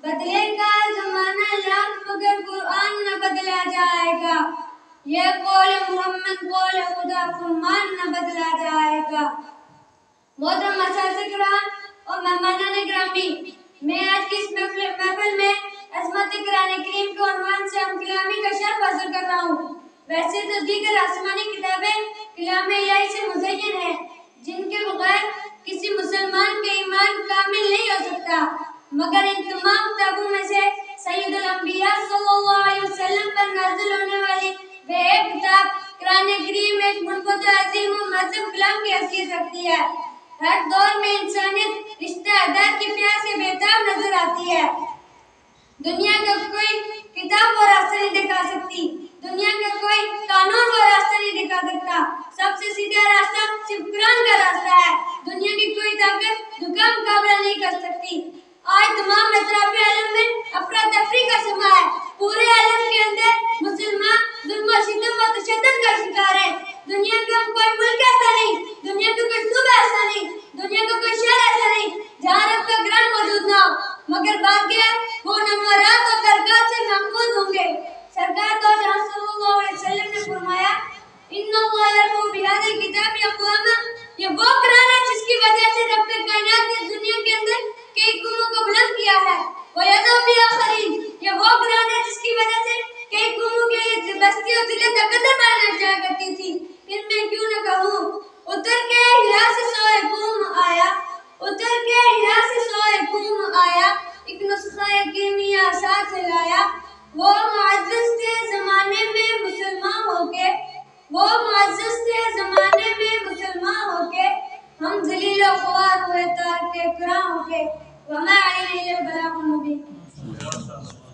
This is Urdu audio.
بدلے گا زمانہ لاکھ مگر قرآن نہ بدلا جائے گا، یہ قول محمد قول خدا فرمان نہ بدلا جائے گا۔ محترم اساتذہ کرام اور مہمانان گرامی، میں آج کی اس محفل میں عظمت قرآن کریم کے عنوان سے ہم کلامی کا شرف حاصل کر رہا ہوں۔ ویسے تو دیگر آسمانی کتابیں کلام الہی سے مزین ہیں، جن کے بغیر کسی مسلمان کے ایمان کامل نہیں ہو سکتا، مگر ان تمام کتابوں میں سے سید الانبیاء صلی اللہ علیہ وسلم پر نازل ہونے والی وہ ایک کتاب قرآن کریم ایک منفرد عظیم و معظم کلام کی حیثیت رکھتی ہے۔ ہر دور میں انسانیت رشتہ اعداد کے پیار سے بےتاب نظر آتی ہے۔ دنیا کا کوئی کتاب وہ راستہ نہیں دکھا سکتی، دنیا کا کوئی قانون وہ راستہ نہیں دکھا سکتا، سب سے سیدھا راستہ صرف قرآن کا راستہ ہے۔ دنیا کی کوئی طاقت دھوکا مقابلہ نہیں کر سکتی۔ آج تمام اطراف عالم میں افراتفری کا سما ہے، پورے عالم کے اندر مسلمان ظلم و ستم و تشدد کا شکار ہے۔ دنیا کا کوئی ملک ایسا نہیں، دنیا کا کوئی صوبہ ایسا نہیں، دنیا کا کوئی شہر ایسا نہیں جہاں رب کا قرآن موجود نہ ہو، مگر بات یہ ہے وہ نمورات اور برکات سے محفوظ ہوں گے۔ سرکار تو جہاں صلی اللہ علیہ وسلم نے فرمایا ان اللہ یرفع بہذا الکتاب اقواما، یہ وہ قرآن ہے جس کی وجہ سے رب کائنات نے دنیا کے اندر کئی قوموں کو بلند کیا ہے، وَيَذَرُ بِآخَرِينَ، یہ وہ قرآن ہے جس کی وجہ سے کئی قوموں کے لیے بستی اور ذلت قدر بنائی جایا کرتی تھی۔ پھر میں کیوں نہ کہوں اتر کے ہرا سے سوئے قوم آیا، اتر کے ہرا سے سوئے قوم آیا، ایک نسخہ کیمیا ساتھ لایا، وہ معزز تھے زمانے میں مسلمان ہو کے، وہ معزز تھے زمانے میں مسلمان ہو کے، ہم ذلیل و خوار ہوئے تارک قرآن ہو کے، وما علینا الا البلاغ المبین۔